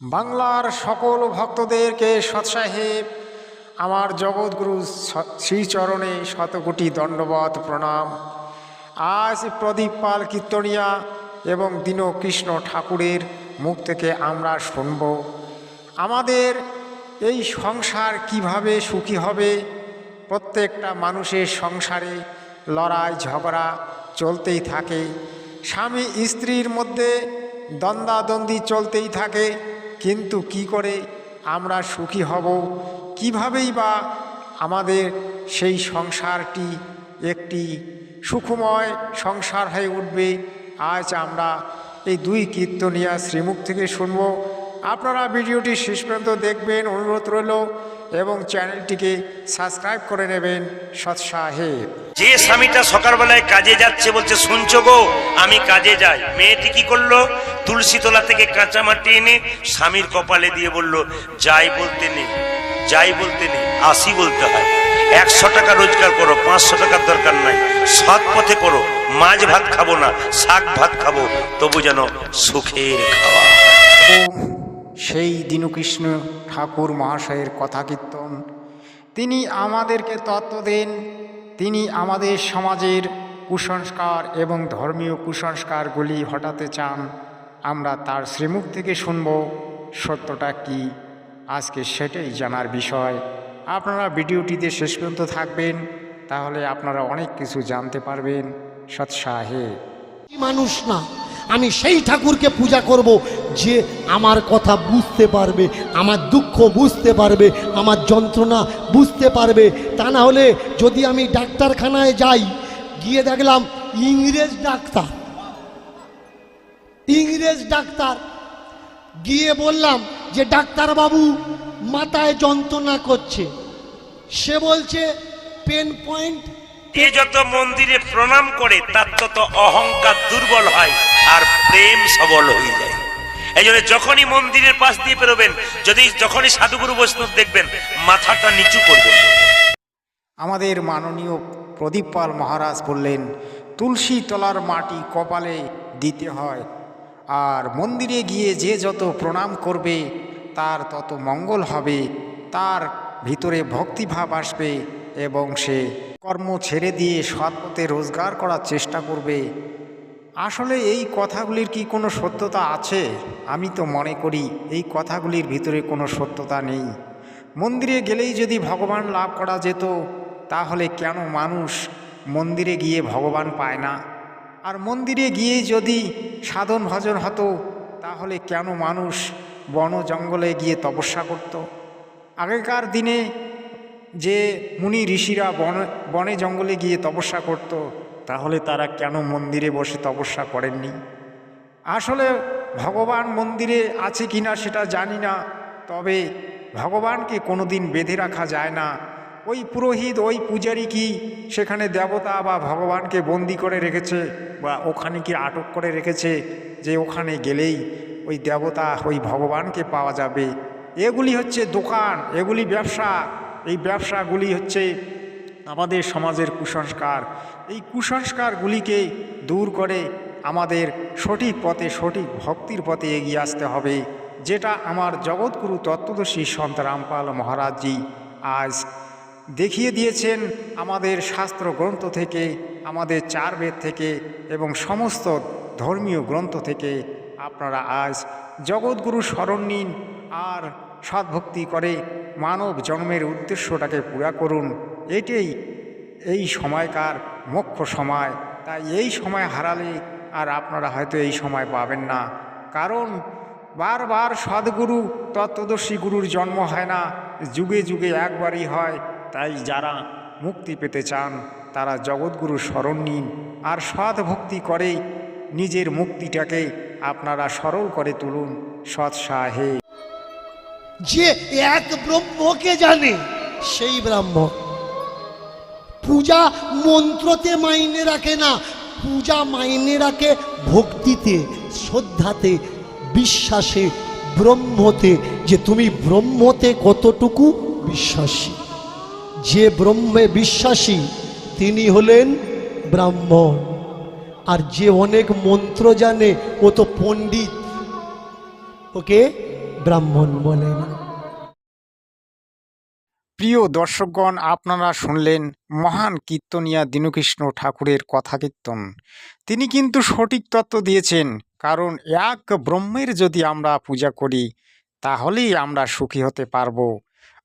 বাংলার সকল ভক্তদেরকে সৎসাহেব আমার জগৎগুরু শ্রীচরণে শতকোটি দণ্ডবত প্রণাম। আজ প্রদীপ পাল কীর্তনিয়া এবং দীনকৃষ্ণ ঠাকুরের মুখ থেকে আমরা শুনব আমাদের এই সংসার কিভাবে সুখী হবে। প্রত্যেকটা মানুষের সংসারে লড়াই ঝগড়া চলতেই থাকে, স্বামী স্ত্রীর মধ্যে দ্বন্দ্বাদ্বন্দ্বী চলতেই থাকে, কিন্তু কি করে আমরা সুখী হব, কিভাবেই বা আমাদের সেই সংসারটি একটি সুখময় সংসার হয়ে উঠবে, আজ আমরা এই দুই কীর্তনিয়া শ্রীমুখ থেকে শুনব। আপনারা ভিডিওটি শেষ পর্যন্ত দেখবেন অনুরোধ রইল এবং চ্যানেলটিকে সাবস্ক্রাইব করে নেবেন সৎসাহেব। যে স্বামীটা সকালবেলায় কাজে যাচ্ছে বলছে, শুনছো গো আমি কাজে যাই, মেয়েটি কি করলো, তুলসী তলা থেকে কাঁচা মাটি এনে স্বামীর কপালে দিয়ে বলল, যাই বলতে নেই, যাই বলতে নেই, আসি বলতে হয়। 100 টাকা রোজগার করো, 500 টাকার দরকার নাই, সৎ পথে করো, মাছ ভাত খাবো না, শাক ভাত খাবো, তবু যেন সুখের খাওয়া। সেই দীনকৃষ্ণ ঠাকুর মহাশয়ের কথা কীর্তন, তিনি আমাদেরকে তত্ত্ব দেন, তিনি আমাদের সমাজের কুসংস্কার এবং ধর্মীয় কুসংস্কারগুলি হটাতে চান। আমরা তার শ্রীমুখ থেকে শুনব সত্যটা কি, আজকে সেটাই জানার বিষয়। আপনারা ভিডিওটিতে শেষ পর্যন্ত থাকবেন, তাহলে আপনারা অনেক কিছু জানতে পারবেন। সৎসাহে মানুষ না, আমি সেই ঠাকুরকে পূজা করব যে আমার কথা বুঝতে পারবে, আমার দুঃখ বুঝতে পারবে, আমার যন্ত্রণা বুঝতে পারবে। তা না হলে যদি আমি ডাক্তারখানায় যাই, গিয়ে দেখলাম ইংরেজ ডাক্তার, গিয়ে বললাম যে ডাক্তার বাবু মাথায় যন্ত্রণা করছে, সে বলছে পেন পয়েন্ট। যে যত মন্দিরে প্রণাম করে তার তত অহংকার দুর্বল হয় আর প্রেম সবল হয়ে যায়। এই জন্য যখনই মন্দিরের পাশ দিয়ে বেরোবেন, যখনই সাধুগুরু বৈষ্ণব দেখবেন, মাথাটা নিচু করবেন। আমাদের মাননীয় প্রদীপ পাল মহারাজ বললেন, তুলসী তলার মাটি কপালে দিতে হয়, আর মন্দিরে গিয়ে যে যত প্রণাম করবে তার তত মঙ্গল হবে, তার ভিতরে ভক্তিভাব আসবে এবং সে কর্ম ছেড়ে দিয়ে সৎ পথে রোজগার করার চেষ্টা করবে। আসলে এই কথাগুলির কি কোনো সত্যতা আছে? আমি তো মনে করি এই কথাগুলির ভিতরে কোনো সত্যতা নেই। মন্দিরে গেলেই যদি ভগবান লাভ করা যেত, তাহলে কেন মানুষ মন্দিরে গিয়ে ভগবান পায় না? আর মন্দিরে গিয়ে যদি সাধন ভজন হতো, তাহলে কেন মানুষ বন জঙ্গলে গিয়ে তপস্যা করত? আগেকার দিনে যে মুনি ঋষিরা বনে জঙ্গলে গিয়ে তপস্যা করত, তাহলে তারা কেন মন্দিরে বসে তপস্যা করেননি? আসলে ভগবান মন্দিরে আছে কিনা সেটা জানি না, তবে ভগবানকে কোনোদিন বেঁধে রাখা যায় না। ওই পুরোহিত, ওই পূজারি কি সেখানে দেবতা বা ভগবানকে বন্দি করে রেখেছে, বা ওখানে কি আটক করে রেখেছে যে ওখানে গেলেই ওই দেবতা, ওই ভগবানকে পাওয়া যাবে? এগুলি হচ্ছে দোকান, এগুলি ব্যবসা। এই ব্যবসাগুলি হচ্ছে আমাদের সমাজের কুসংস্কার। এই কুসংস্কারগুলিকে দূর করে আমাদের সঠিক পথে, সঠিক ভক্তির পথে এগিয়ে আসতে হবে, যেটা আমার জগৎগুরু তত্ত্বদর্শী সন্ত রামপাল মহারাজজি আজ দেখিয়ে দিয়েছেন আমাদের শাস্ত্র গ্রন্থ থেকে, আমাদের 4 বেদ থেকে এবং সমস্ত ধর্মীয় গ্রন্থ থেকে। আপনারা আজ জগৎগুরু স্মরণ নিন আর সদ্ভক্তি করে মানব জন্মের উদ্দেশ্যটাকে পুরা করুন। এটাই এই সময়কার মুখ্য সময়। তাই এই সময় হারালে আর আপনারা হয়তো এই সময় পাবেন না, কারণ বারবার সদ্গুরু তত্ত্বদর্শী গুরুর জন্ম হয় না, যুগে যুগে একবারই হয়। তাই যারা মুক্তি পেতে চান তারা জগৎগুরু স্মরণ নিন আর সদ্ভক্তি করে নিজের মুক্তিটাকে আপনারা সরল করে তুলুন। সৎসাহে যে এক ব্রহ্মকে জানে সেই ব্রাহ্মণ। পূজা মন্ত্রতে মাইনে রাখে না, পূজা মাইনে রাখে ভক্তিতে, শ্রদ্ধাতে, বিশ্বাসে, ব্রহ্মতে, যে তুমি ব্রহ্মতে কতটুকু বিশ্বাসী। যে ব্রহ্মে বিশ্বাসী তিনি হলেন ব্রাহ্মণ। আর যে অনেক মন্ত্র জানে ও তো পণ্ডিত, ওকে ব্রাহ্মণ বলে না। প্রিয় দর্শকগণ, আপনারা শুনলেন মহান কীর্তনিয়া দীনকৃষ্ণ ঠাকুরের কথা কীর্তন। তিনি কিন্তু সঠিক তত্ত্ব দিয়েছেন, কারণ এক ব্রহ্মের যদি আমরা পূজা করি তাহলেই আমরা সুখী হতে পারবো।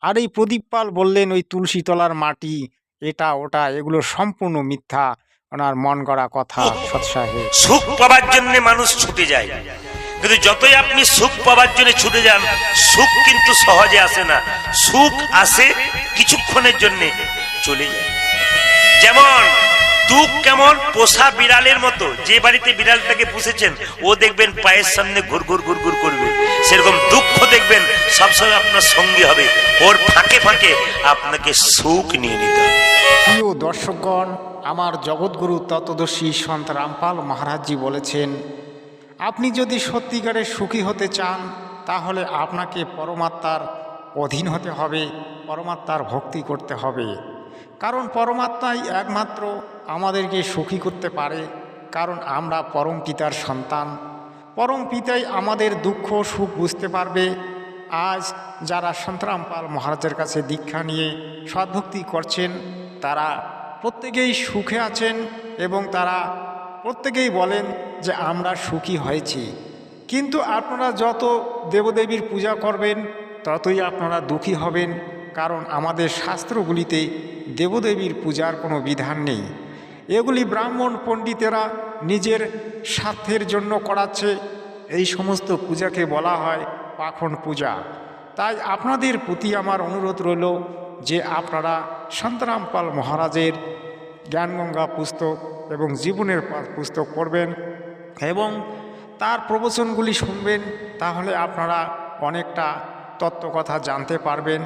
আর এই প্রদীপ পাল বললেন ওই তুলসীতলার মাটি এটা ওটা এগুলো সম্পূর্ণ মিথ্যা, ওনার মন গড়া কথা সৎসাহে। সুখ পাওয়ার জন্য মানুষ ছুটে যায়, কিন্তু যতই আপনি সুখ পাওয়ার জন্য ছুটে যান, সুখ কিন্তু সহজে আসে না। সুখ আসে কিছুক্ষণের জন্য, চলে যায়। যেমন দুঃখ কেমন পোষা বিড়ালের মতো, যে বাড়িতে বিড়ালটাকে পুষেছেন ও দেখবেন পায়ের সামনে ঘুরঘুর ঘুরঘুর করবে, সেরকম দুঃখ দেখবেন সবসময় আপনার সঙ্গী হবে, ওর ফাঁকে ফাঁকে আপনাকে সুখ নিয়ে নিতে হবে। প্রিয় দর্শকগণ, আমার জগৎগুরু তত্ত্বদর্শী সন্ত রামপাল মহারাজজি বলেছেন, আপনি যদি সত্যিকারের সুখী হতে চান তাহলে আপনাকে পরমাত্মার অধীন হতে হবে, পরমাত্মার ভক্তি করতে হবে। কারণ পরমাত্মাই একমাত্র আমাদেরকে সুখী করতে পারে, কারণ আমরা পরম পিতার সন্তান। পরম পিতাই আমাদের দুঃখ সুখ বুঝতে পারবে। আজ যারা সন্ত রামপাল মহারাজের কাছে দীক্ষা নিয়ে সদ্ভক্তি করছেন তারা প্রত্যেকেই সুখে আছেন এবং তারা প্রত্যেকেই বলেন যে আমরা সুখী হয়েছি। কিন্তু আপনারা যত দেবদেবীর পূজা করবেন ততই আপনারা দুঃখী হবেন, কারণ আমাদের শাস্ত্রগুলিতে দেবদেবীর পূজার কোনো বিধান নেই। এগুলি ব্রাহ্মণ পণ্ডিতেরা নিজের স্বার্থের জন্য করাচ্ছে। এই সমস্ত পূজাকে বলা হয় পাখণ্ড পূজা। তাই আপনাদের প্রতি আমার অনুরোধ রইল যে আপনারা সন্ত রামপাল মহারাজের জ্ঞানগঙ্গা পুস্তক এবং জীবনের পাঠ পুস্তক পড়বেন এবং তার প্রবচনগুলি শুনবেন, তাহলে আপনারা অনেকটা তত্ত্বকথা জানতে পারবেন।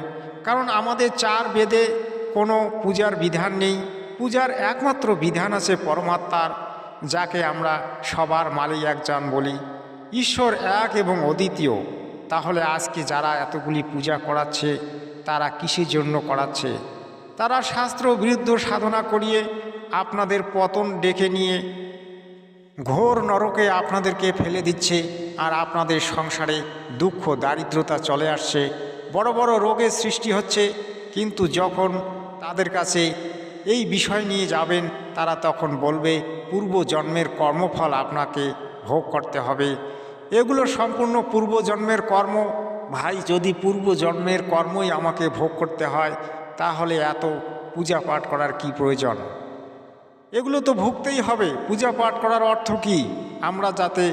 কারণ আমাদের চার বেদে কোনো পূজার বিধান নেই, পূজার একমাত্র বিধান আছে পরমাত্মার, যাকে আমরা সবার মালিক একজন বলি। ঈশ্বর এক এবং অদ্বিতীয়। তাহলে আজকে যারা এতগুলি পূজা করাচ্ছে তারা কিসের জন্য করাচ্ছে? তারা শাস্ত্র বিরুদ্ধ সাধনা করিয়ে আপনাদের পতন ডেকে নিয়ে ঘোর নরকে আপনাদেরকে ফেলে দিচ্ছে, আর আপনাদের সংসারে দুঃখ দারিদ্রতা চলে আসছে, বড় বড় রোগের সৃষ্টি হচ্ছে। কিন্তু যখন তাদের কাছে এই বিষয় নিয়ে যাবেন তারা তখন বলবে পূর্বজন্মের কর্মফল আপনাকে ভোগ করতে হবে। এগুলো সম্পূর্ণ পূর্বজন্মের কর্ম। ভাই, যদি পূর্বজন্মের কর্মই আমাকে ভোগ করতে হয় তাহলে এত পূজা পাঠ করার কি প্রয়োজন? এগুলো তো ভুগতেই হবে। পূজা পাঠ করার অর্থ কি? আমরা যাতে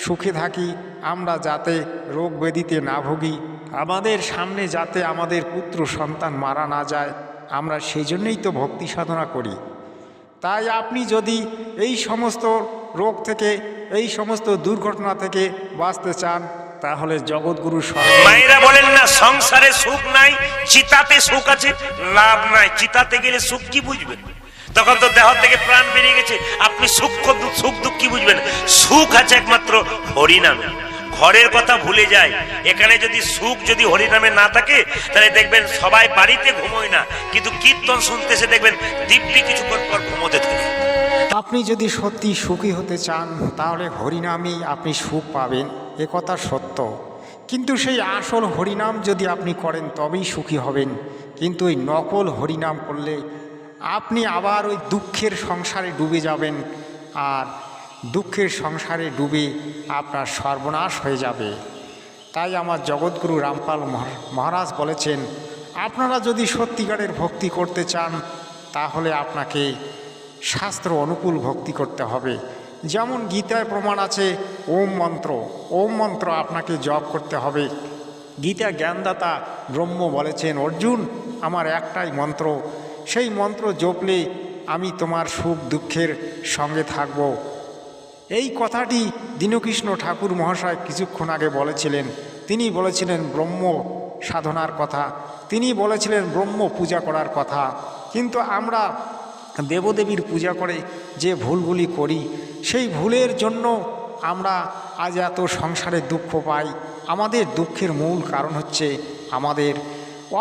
সুখে থাকি, আমরা যাতে রোগ ব্যাধিতে না ভুগি, আমাদের সামনে যাতে আমাদের পুত্র সন্তান মারা না যায়, আমরা সেই জন্যই তো ভক্তি সাধনা করি। তাই আপনি যদি এই সমস্ত রোগ থেকে, এই সমস্ত দুর্ঘটনা থেকে বাঁচতে চান তাহলে জগৎগুরু মায়েরা বলেন না সংসারে সুখ নাই, চিতাতে সুখ আছে। লাভ নাই, চিতাতে গেলে সুখ কি বুঝবেন? তখন তো দেহ থেকে প্রাণ বেরিয়ে গেছে, আপনি সুখ দুঃখ কি বুঝবেন? সুখ আছে একমাত্র হরিনামে। ঘরের কথা ভুলে যায়। এখানে যদি সুখ যদি হরিনামে না থাকে তাহলে দেখবেন সবাই বাড়িতে ঘুমোয় না, কিন্তু কীর্তন শুনতেছে দেখবেন দিব্যি কিছুক্ষণ পর ঘুমোতে থাকে। আপনি যদি সত্যি সুখী হতে চান তাহলে হরিনামেই আপনি সুখ পাবেন, এ কথা সত্য। কিন্তু সেই আসল হরিনাম যদি আপনি করেন তবেই সুখী হবেন। কিন্তু ওই নকল হরিনাম করলে আপনি আবার ওই দুঃখের সংসারে ডুবে যাবেন, আর দুঃখের সংসারে ডুবে আপনার সর্বনাশ হয়ে যাবে। তাই আমার জগৎগুরু রামপাল মহারাজ বলেছেন, আপনারা যদি সত্যিকারের ভক্তি করতে চান তাহলে আপনাকে শাস্ত্র অনুকূল ভক্তি করতে হবে। যেমন গীতায় প্রমাণ আছে ওম মন্ত্র, ওম মন্ত্র আপনাকে জপ করতে হবে। গীতা জ্ঞানদাতা ব্রহ্ম বলেছেন, অর্জুন আমার একটাই মন্ত্র, সেই মন্ত্র জপলে আমি তোমার সুখ দুঃখের সঙ্গে থাকব। এই কথাটি দীনকৃষ্ণ ঠাকুর মহাশয় কিছুক্ষণ আগে বলেছিলেন। তিনি বলেছিলেন ব্রহ্ম সাধনার কথা, তিনি বলেছিলেন ব্রহ্ম পূজা করার কথা। কিন্তু আমরা দেবদেবীর পূজা করে যে ভুলগুলি করি, সেই ভুলের জন্য আমরা আজ এত সংসারে দুঃখ পাই। আমাদের দুঃখের মূল কারণ হচ্ছে আমাদের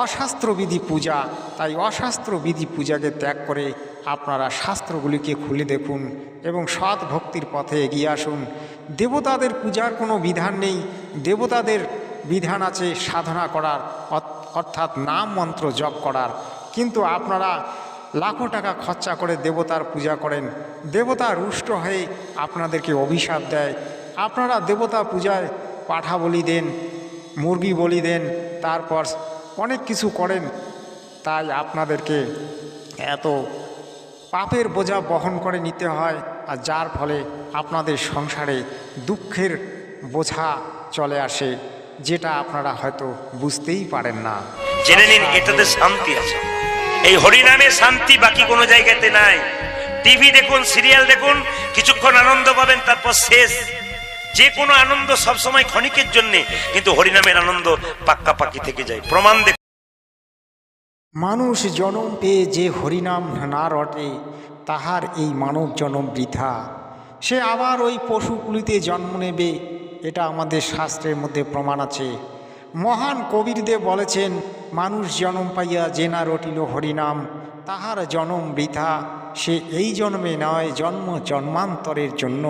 অশাস্ত্রবিধি পূজা। তাই অশাস্ত্রবিধি পূজাকে ত্যাগ করে আপনারা শাস্ত্রগুলিকে খুলে দেখুন এবং সৎ ভক্তির পথে এগিয়ে আসুন। দেবতাদের পূজার কোনো বিধান নেই, দেবতাদের বিধান আছে সাধনা করার, অর্থাৎ নাম মন্ত্র জপ করার। কিন্তু আপনারা লাখো টাকা খরচা করে দেবতার পূজা করেন, দেবতা রুষ্ট হয়ে আপনাদেরকে অভিশাপ দেয়। আপনারা দেবতা পূজায় পাঠা বলি দেন, মুরগি বলি দেন, তারপর অনেক কিছু করেন। তাই আপনাদেরকে এত পাপের বোঝা বহন করে নিতে হয়, আর যার ফলে আপনাদের সংসারে দুঃখের বোঝা চলে আসে, যেটা আপনারা হয়তো বুঝতেই পারেন না। জেনে নিন এটাতে শান্তি আছে, এই হরিনামে শান্তি বাকি কোনো জায়গাতে নাই। টিভি দেখুন, সিরিয়াল দেখুন, কিছুক্ষণ আনন্দ পাবেন, তারপর শেষ। যে কোনো আনন্দ সবসময় ক্ষণিকের জন্য, কিন্তু হরিনামের আনন্দ পাক্কাপাক্কি থেকে যায়। প্রমাণ দেখুন। মানুষ জনম পেয়ে যে হরিনাম না রটে, তাহার এই মানব জনম বৃথা। সে আবার ওই পশুকুলিতে জন্ম নেবে, এটা আমাদের শাস্ত্রের মধ্যে প্রমাণ আছে। মহান কবীরদেব বলেছেন, মানুষ জনম পাইয়া যে না রটিল হরিনাম, তাহার জনম বৃথা। সে এই জন্মে নয়, জন্ম জন্মান্তরের জন্য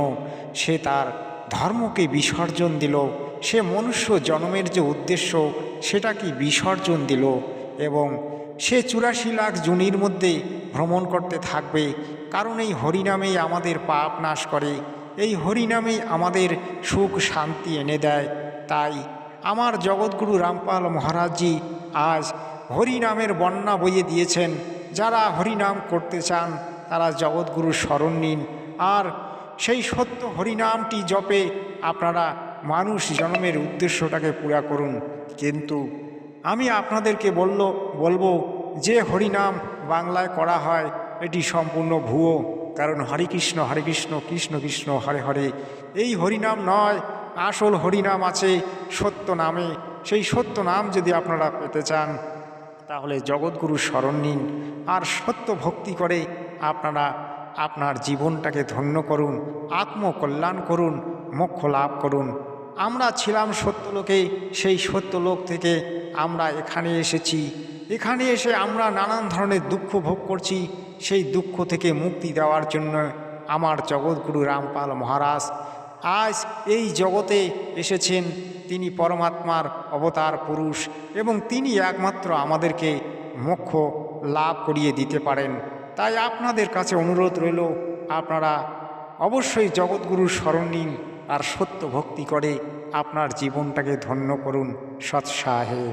সে তার ধর্মকে বিসর্জন দিল। সে মনুষ্য জন্মের যে উদ্দেশ্য সেটাকে বিসর্জন দিল, এবং সে 84 লাখ যোনির মধ্যে ভ্রমণ করতে থাকবে। কারণ এই হরিনামেই আমাদের পাপ নাশ করে, এই হরিনামেই আমাদের সুখ শান্তি এনে দেয়। তাই আমার জগৎগুরু রামপাল মহারাজজি আজ হরিনামের বন্যা বইয়ে দিয়েছেন। যারা হরিনাম করতে চান তারা জগৎগুরুর শরণ নিন, আর সেই সত্য হরিনামটি জপে আপনারা মানুষ জন্মের উদ্দেশ্যটাকে পুরা করুন। কিন্তু আমি আপনাদেরকে বলবো যে হরিনাম বাংলায় করা হয় এটি সম্পূর্ণ ভুয়ো। কারণ হরে কৃষ্ণ কৃষ্ণ কৃষ্ণ হরে হরে এই হরিনাম নয়, আসল হরিনাম আছে সত্য নামে। সেই সত্য নাম যদি আপনারা পেতে চান তাহলে জগৎগুরুর শরণ নিন, আর সত্য ভক্তি করে আপনারা আপনার জীবনটাকে ধন্য করুন, আত্মকল্যাণ করুন, মোক্ষ লাভ করুন। আমরা ছিলাম সত্যলোকে, সেই সত্যলোক থেকে আমরা এখানে এসেছি। এখানে এসে আমরা নানান ধরনের দুঃখ ভোগ করছি। সেই দুঃখ থেকে মুক্তি দেওয়ার জন্য আমার জগৎগুরু রামপাল মহারাজ আজ এই জগতে এসেছেন। তিনি পরমাত্মার অবতার পুরুষ, এবং তিনি একমাত্র আমাদেরকে মোক্ষ লাভ করিয়ে দিতে পারেন। তাই আপনাদের কাছে অনুরোধ রইল, আপনারা অবশ্যই জগৎগুরুর শরণ নিন, আর সত্য ভক্তি করে আপনার জীবনটাকে ধন্য করুন। সৎসাহে।